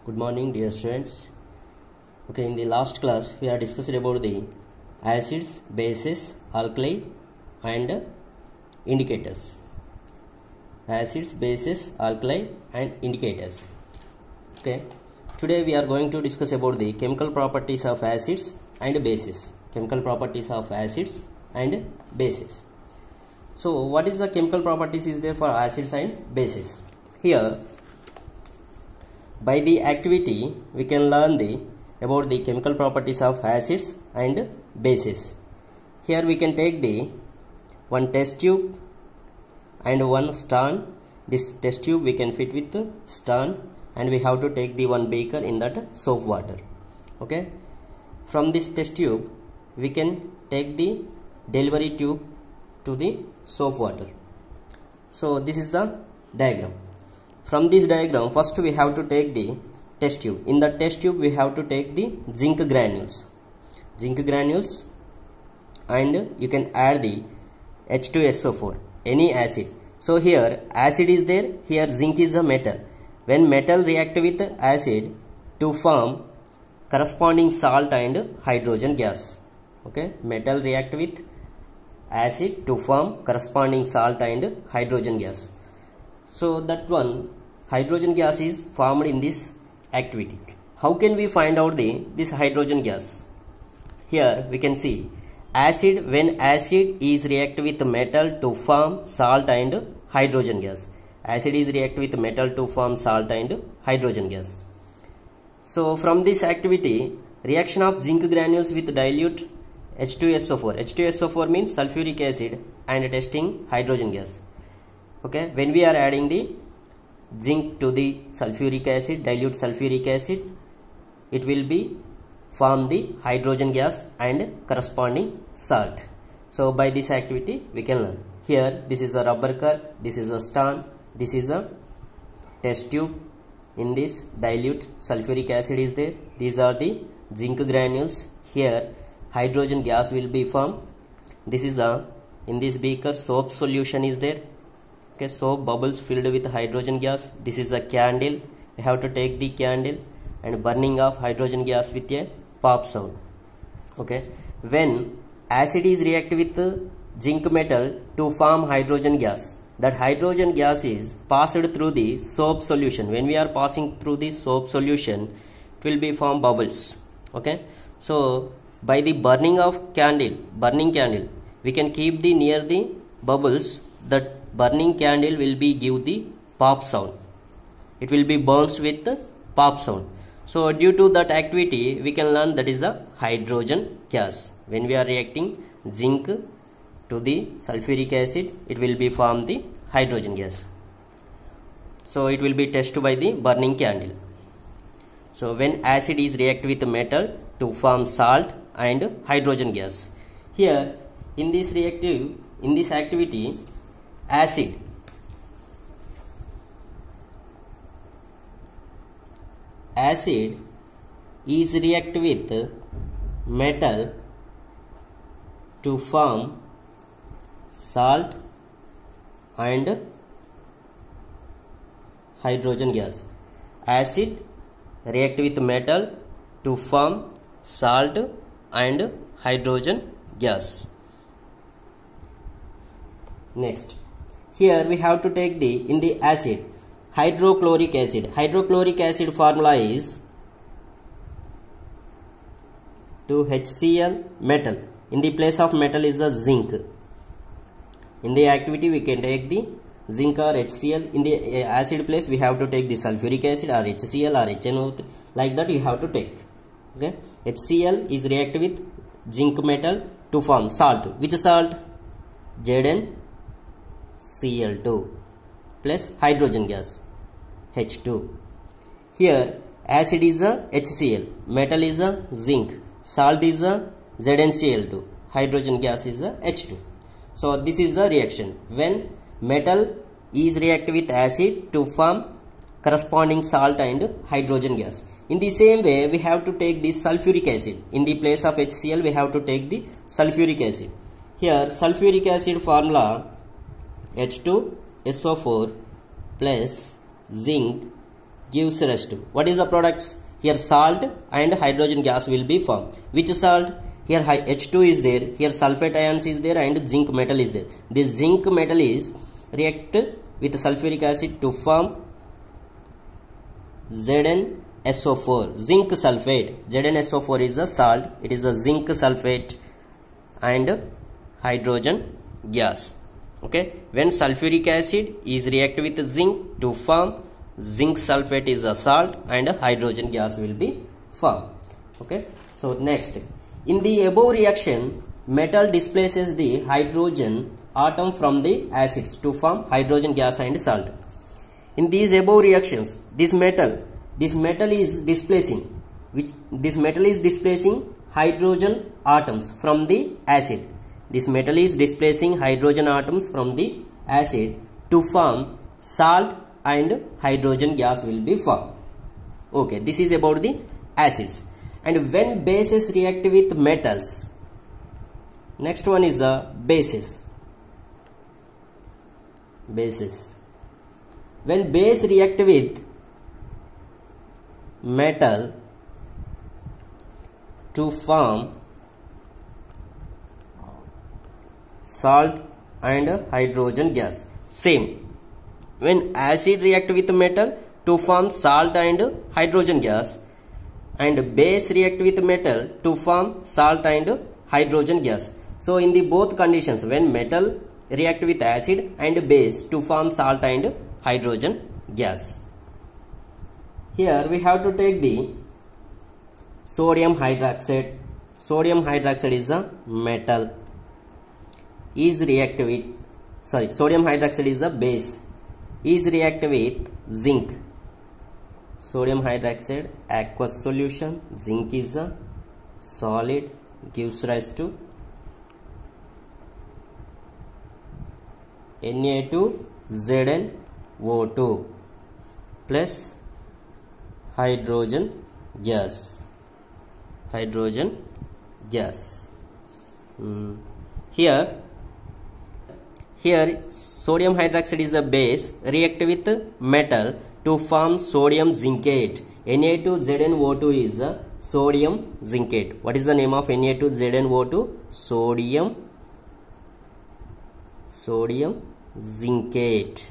Good morning, dear students. Okay, in the last class we are discussed about the acids, bases, alkali and indicators. Acids, bases, alkali and indicators. Okay, today we are going to discuss about the chemical properties of acids and bases. Chemical properties of acids and bases. So what is the chemical properties is there for acids and bases? Here by the activity we can learn about the chemical properties of acids and bases. Here we can take the one test tube and one stand. This test tube we can fit with the stand and we have to take the one beaker in that soap water. Okay, from this test tube we can take the delivery tube to the soap water. So this is the diagram. From this diagram, first we have to take the test tube. In the test tube we have to take the zinc granules. Zinc granules, and you can add the H2SO4, any acid. So here acid is there, here zinc is a metal. When metal react with acid to form corresponding salt and hydrogen gas. Okay, metal react with acid to form corresponding salt and hydrogen gas. So that one hydrogen gas is formed in this activity. How can we find out this hydrogen gas? Here we can see acid, when acid is react with metal to form salt and hydrogen gas. Acid is react with metal to form salt and hydrogen gas. So from this activity, reaction of zinc granules with dilute H2SO4. H2SO4 means sulfuric acid and testing hydrogen gas. Okay, when we are adding the zinc to the sulfuric acid, dilute sulfuric acid, it will be form the hydrogen gas and corresponding salt. So by this activity we can learn. Here this is a rubber cork, this is a stand, this is a test tube. In this dilute sulfuric acid is there. These are the zinc granules. Here hydrogen gas will be formed. This is a, in this beaker soap solution is there. Okay, soap bubbles filled with hydrogen gas. This is a candle. We have to take the candle and burning of hydrogen gas with a pop sound. Okay, when acid is react with zinc metal to form hydrogen gas, that hydrogen gas is passed through the soap solution. When we are passing through the soap solution, it will be form bubbles. Okay, so by the burning of candle, we can keep the near the bubbles. That burning candle will be give the pop sound. It will be burns with the pop sound. So due to that activity we can learn that is a hydrogen gas. When we are reacting zinc to the sulfuric acid, it will be form the hydrogen gas. So it will be tested by the burning candle. So when acid is react with metal to form salt and hydrogen gas. Here in this reactive, in this activity, acid is react with metal to form salt and hydrogen gas. Acid react with metal to form salt and hydrogen gas. Next, here we have to take in the acid hydrochloric acid. Hydrochloric acid formula is 2HCl metal. In the place of metal is the zinc. In the activity we can take the zinc or HCl. In the acid place we have to take the sulfuric acid or HCl or HNO3. Like that you have to take. Okay, HCl is react with zinc metal to form salt. Which salt? ZnCl2 plus hydrogen gas H2. Here acid is a HCl, metal is a zinc, salt is a ZnCl2, hydrogen gas is a H2. So this is the reaction. When metal is react with acid to form corresponding salt and hydrogen gas. In the same way we have to take this sulfuric acid. In the place of HCl we have to take the sulfuric acid. Here sulfuric acid formula H2SO4 plus zinc gives rise to. What is the products? Here salt and hydrogen gas will be formed. Which salt? Here H2 is there, here sulfate ions is there, and zinc metal is there. This zinc metal is react with sulfuric acid to form ZnSO4, zinc sulfate. ZnSO4 is a salt, it is a zinc sulfate and hydrogen gas. Okay, when sulfuric acid is react with zinc to form zinc sulfate is a salt and hydrogen gas will be formed. Okay, so next, in the above reaction, metal displaces the hydrogen atom from the acids to form hydrogen gas and salt. In these above reactions, this metal is displacing hydrogen atoms from the acid. This metal is displacing hydrogen atoms from the acid to form salt and hydrogen gas will be formed. Okay, this is about the acids. And when bases react with metals, next one is the bases. When base react with metal to form salt and hydrogen gas. Same. When acid react with metal to form salt and hydrogen gas, and base react with metal to form salt and hydrogen gas. So in the both conditions, when metal react with acid and base to form salt and hydrogen gas. Here we have to take the sodium hydroxide. Sodium hydroxide is a metal. Sodium hydroxide is a base. Is react with zinc. Sodium hydroxide aqueous solution, zinc is a solid, gives rise to Na2ZnO2 plus hydrogen gas. Here sodium hydroxide is a base, react with metal to form sodium zincate. Na2ZnO2 is a sodium zincate. What is the name of Na2ZnO2? Sodium zincate.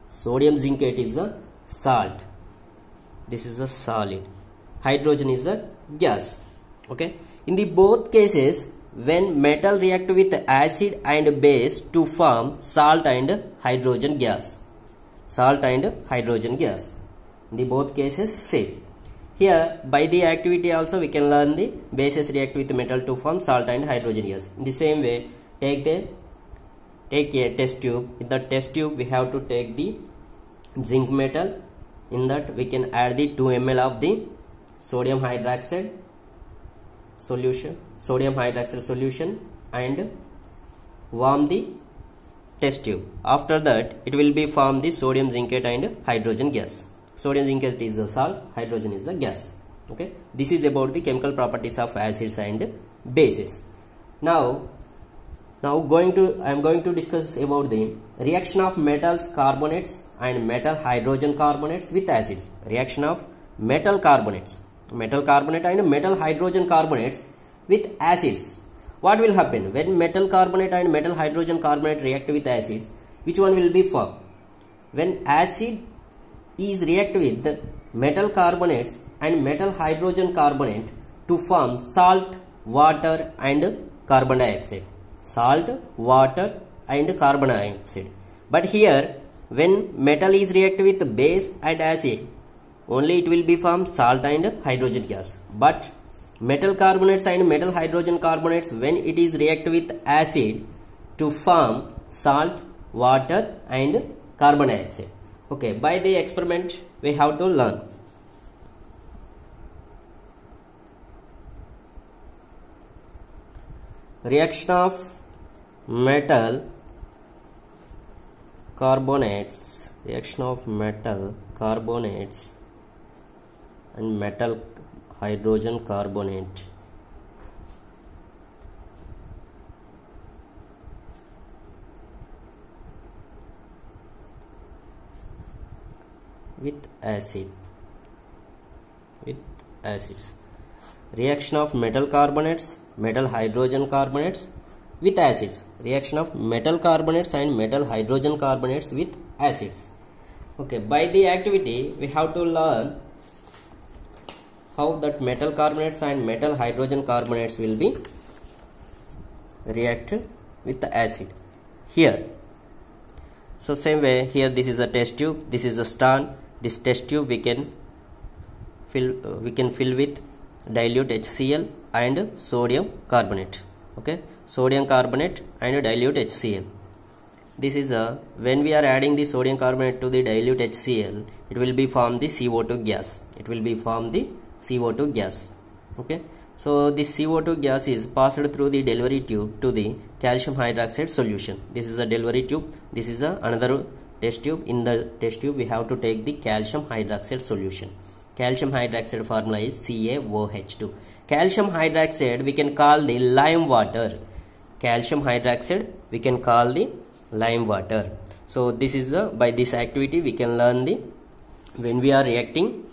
Sodium zincate is a salt. This is a solid. Hydrogen is a gas. Okay. In the both cases, when metal react with acid and base to form salt and hydrogen gas. In the both cases same. Here by the activity also we can learn the bases react with metal to form salt and hydrogen gas. In the same way, take a test tube. In the test tube we have to take the zinc metal. In that we can add the 2 ml of the sodium hydroxide solution and warm the test tube. After that it will be form the sodium zincate and hydrogen gas. Sodium zincate is a salt, hydrogen is a gas. Okay, this is about the chemical properties of acids and bases. Now I am going to discuss about the reaction of metals carbonates and metal hydrogen carbonates with acids. Reaction of metal carbonate and metal hydrogen carbonates with acids. What will happen when metal carbonate and metal hydrogen carbonate react with acids? Which one will be formed? When acid is react with metal carbonates and metal hydrogen carbonate to form salt, water and carbon dioxide. But here when metal is react with base and acid, only it will be form salt and hydrogen gas. But metal carbonates and metal hydrogen carbonates, when it is react with acid to form salt, water and carbon dioxide. Okay, by the experiment we have to learn. Reaction of metal carbonates and metal hydrogen carbonate. with acid, with acids. Reaction of metal carbonates, metal hydrogen carbonates with acids. Reaction of metal carbonates and metal hydrogen carbonates with acids. Okay, by the activity we have to learn how that metal carbonates and metal hydrogen carbonates will be reacted with the acid. Here, so same way, here this is a test tube, this is a stand. This test tube we can fill with dilute HCl and sodium carbonate. Okay, sodium carbonate and dilute HCl. This is when we are adding the sodium carbonate to the dilute HCl, it will be form the CO2 gas. It will be form the CO2 gas. Okay, so this CO2 gas is passed through the delivery tube to the calcium hydroxide solution. This is a delivery tube. This is another test tube. In the test tube we have to take the calcium hydroxide solution. Calcium hydroxide formula is CaOH2. Calcium hydroxide we can call the lime water. Calcium hydroxide we can call the lime water. So this is by this activity we can learn the when we are reacting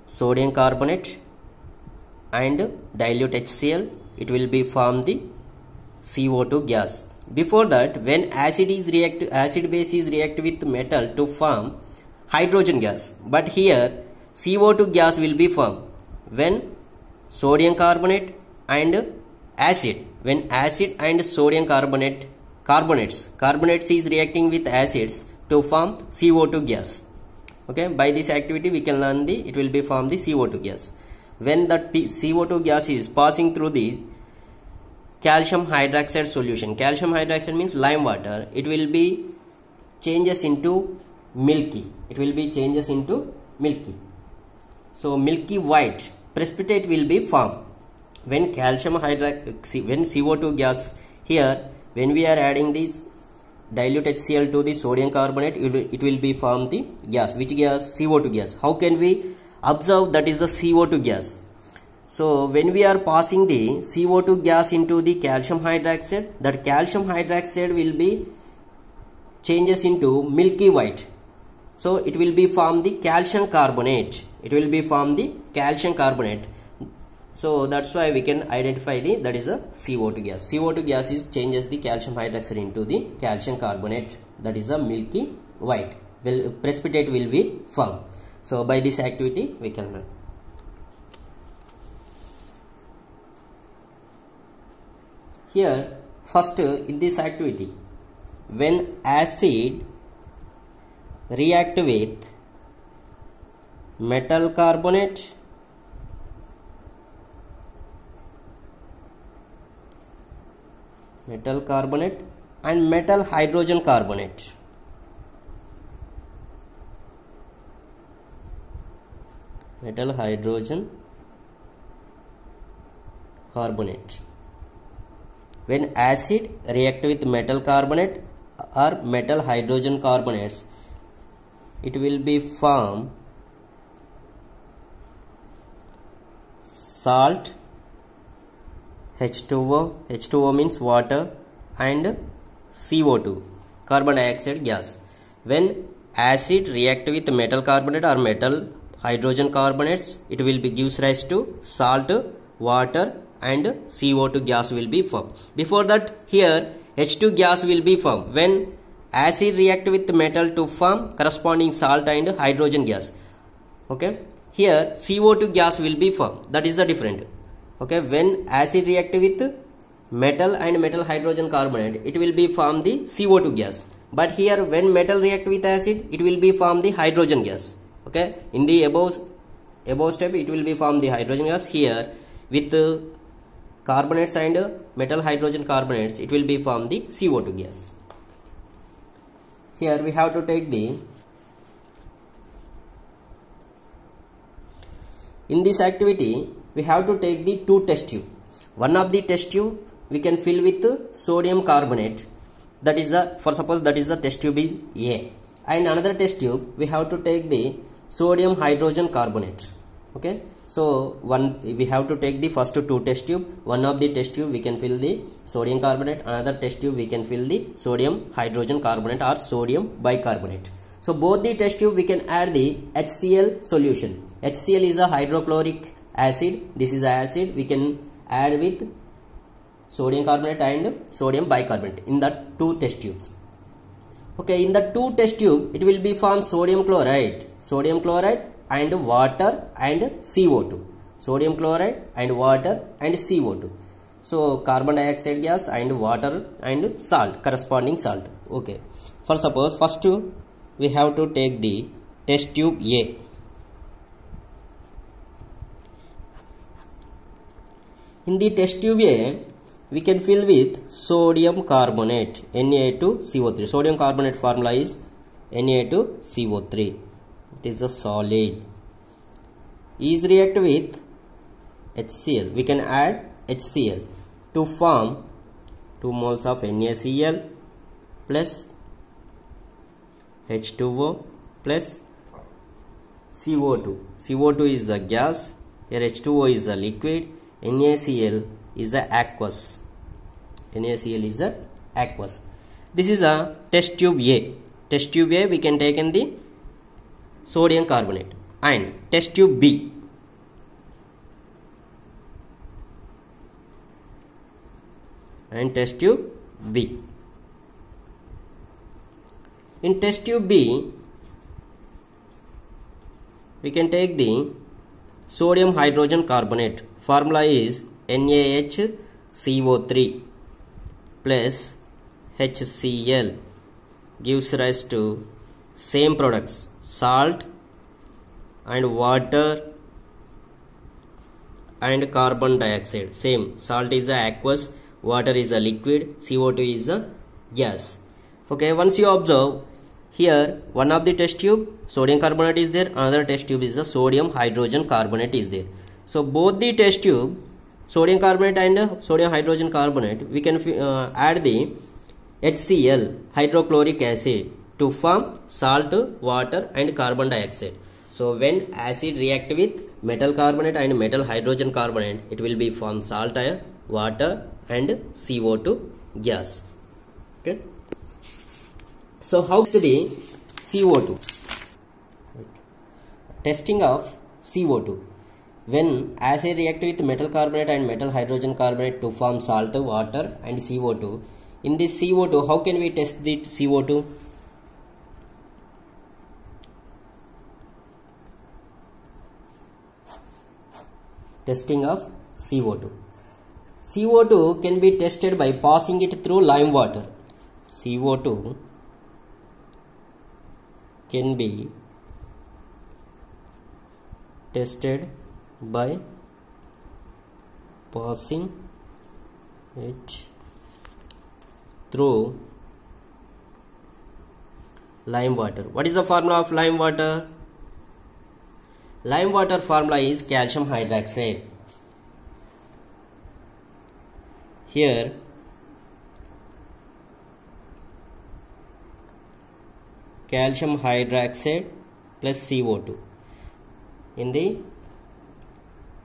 sodium carbonate and dilute HCl, it will be form the CO2 gas. Before that, when acid base is react with metal to form hydrogen gas, but here CO2 gas will be formed when sodium carbonate and acid, when acid and sodium carbonates is reacting with acids to form CO2 gas. Okay, by this activity we can learn it will be form the CO2 gas. When the CO2 gas is passing through the calcium hydroxide solution, calcium hydroxide means lime water, it will be changes into milky. It will be changes into milky. So milky white precipitate will be formed when calcium hydroxide, when CO2 gas here, when we are adding this dilute HCl to the sodium carbonate, it will be form the gas. Which gas? CO2 gas. How can we observe that is the CO2 gas? So when we are passing the CO2 gas into the calcium hydroxide, that calcium hydroxide will be changes into milky white. So it will be form the calcium carbonate. It will be form the calcium carbonate. So that's why we can identify that is a CO2 gas. CO2 gas is changes the calcium hydroxide into the calcium carbonate. That is a milky white. Well, precipitate will be formed. So by this activity we can learn. Here first in this activity, when acid react with metal carbonate and metal hydrogen carbonate, when acid react with metal carbonate or metal hydrogen carbonates, it will be form salt, H2O means water, and CO2, carbon dioxide gas. When acid react with metal carbonate or metal hydrogen carbonates, it will be gives rise to salt, water and CO2 gas will be formed. Before that, here H2 gas will be formed when acid react with metal to form corresponding salt and hydrogen gas. Okay, here CO2 gas will be formed. That is the different. Okay, when acid react with metal and metal hydrogen carbonate, it will be form the CO2 gas. But here when metal react with acid, it will be form the hydrogen gas. Okay, in the above step it will be form the hydrogen gas. Here with carbonates and metal hydrogen carbonates, it will be form the CO2 gas. Here we have to take in this activity we have to take the two test tube. One of the test tube we can fill with sodium carbonate, that is for suppose that is the test tube is A, and another test tube we have to take the sodium hydrogen carbonate. Okay, so we have to take the first two test tube. One of the test tube we can fill the sodium carbonate, another test tube we can fill the sodium hydrogen carbonate or sodium bicarbonate. So both the test tube we can add the HCl solution. HCl is a hydrochloric acid. This is acid. We can add with sodium carbonate and sodium bicarbonate in the two test tubes. Okay, in the two test tube it will be formed sodium chloride and water and CO2. Sodium chloride and water and CO2. So carbon dioxide gas and water and salt, corresponding salt. Okay, for suppose first we have to take the test tube A. In the test tube A, we can fill with sodium carbonate, Na2CO3. Sodium carbonate formula is Na2CO3. It is a solid. Is react with HCl. We can add HCl to form 2 moles of NaCl plus H2O plus CO2. CO2 is the gas. Here H2O is the liquid. NaCl is the aqueous. NaCl is the aqueous. This is a test tube A. Test tube A we can take in the sodium carbonate. And test tube B. And test tube B. In test tube B, we can take the sodium hydrogen carbonate. Formula is NaHCO3 plus HCl, gives rise to same products, salt and water and carbon dioxide. Same, salt is a aqueous, water is a liquid, CO2 is a gas. Okay, once you observe here, one of the test tube sodium carbonate is there, another test tube is the sodium hydrogen carbonate is there. So both the test tube sodium carbonate and sodium hydrogen carbonate, we can add the HCl, hydrochloric acid, to form salt, water and carbon dioxide. So when acid react with metal carbonate and metal hydrogen carbonate, it will be form salt, water and CO2 gas. Okay. So how to the CO2? Testing of CO2. When acid react with metal carbonate and metal hydrogen carbonate to form salt, water and CO2, in this CO2, how can we test the CO2? Testing of CO2. CO2 can be tested by passing it through lime water. CO2 can be tested by passing it through lime water. What is the formula of lime water? Lime water formula is calcium hydroxide. Here calcium hydroxide plus CO2. In the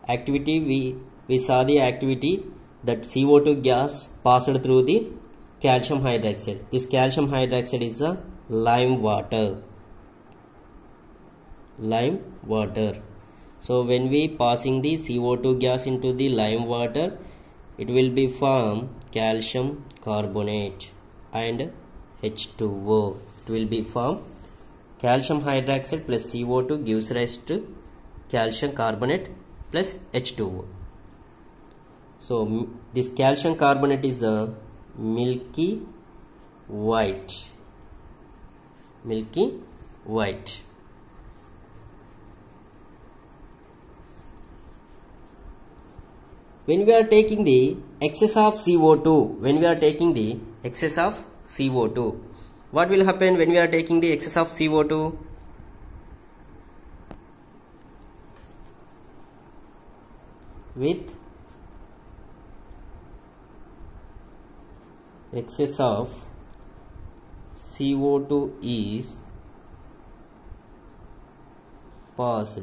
activity we saw the activity that CO2 gas passed through the calcium hydroxide. This calcium hydroxide is the lime water. Lime water. So when we passing the CO2 gas into the lime water, it will be form calcium carbonate and H2O. It will be form calcium hydroxide plus CO2 gives rise to calcium carbonate plus H2O. So this calcium carbonate is a milky white. Milky white. When we are taking the excess of CO2, what will happen when we are taking the excess of CO2? With excess of CO2 is passed.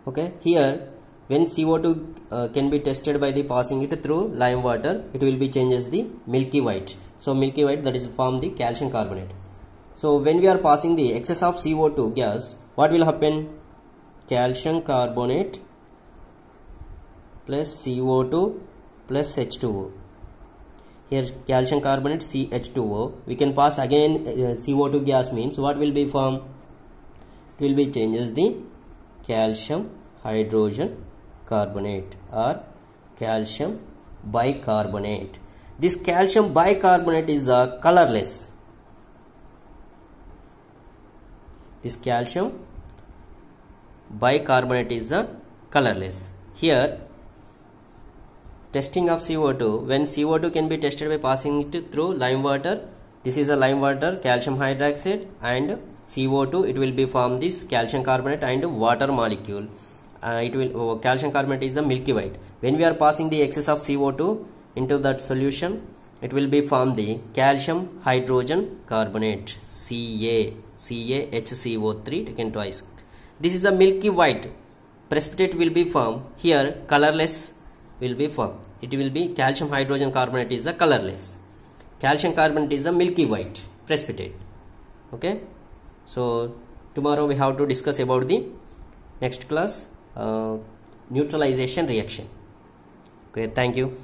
Okay, here when CO2 can be tested by the passing it through lime water, it will be changes the milky white. So milky white, that is form the calcium carbonate. So when we are passing the excess of CO2 gas, what will happen? Calcium carbonate plus CO2 plus H2O. Here calcium carbonate CH2O. We can pass again CO2 gas, means what will be formed? It will be changes the calcium hydrogen carbonate or calcium bicarbonate. This calcium bicarbonate is colorless. This calcium bicarbonate is colorless. Here testing of CO2, when CO2 can be tested by passing it through lime water. This is a lime water, calcium hydroxide and CO2. It will be form this calcium carbonate and water molecule. Calcium carbonate is a milky white. When we are passing the excess of CO2 into that solution, it will be form the calcium hydrogen carbonate, CaHCO3 taken twice. This is a milky white. Precipitate will be formed. Here colorless will be formed. It will be calcium hydrogen carbonate is a colorless. Calcium carbonate is a milky white precipitate. Okay. So tomorrow we have to discuss about the next class neutralization reaction. Okay. Thank you.